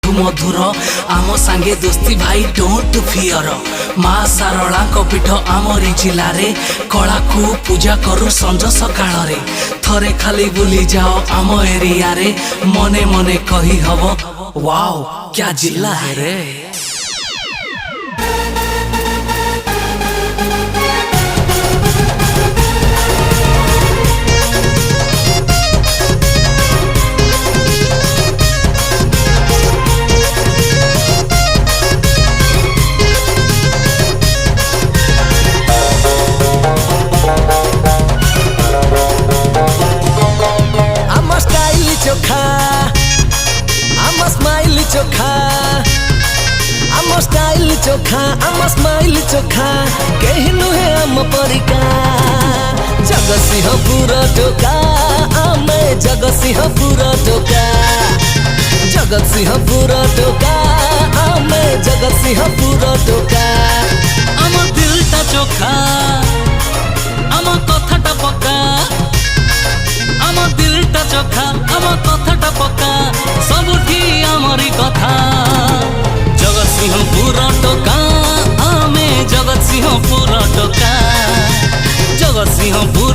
तू मधुर आम सांगे दोस्ती भाई डोंट फियर माँ सारला पीठ आमरी जिले कला को पूजा करू संज सकाळ थरे खाली बुली जाओ आम एरिया रे मने मने कही हब वाओ क्या जिला है रे। चोखा आम स्माइल चोखा कहीं नुहे आम परिका जगतसिंहपुर टोका आमे जगतसिंहपुर टोका जगतसिंहपुर टोका आमे जगतसिंहपुर टोका आम दिलटा चोखा आम कथाटा पक्का आम दिलटा चोखा आम कथाटा पक्का सबुठी आमरी कथा जगतसिंहपुर टोका आमे जगतसिंहपुर टोका जगतसिंहपुर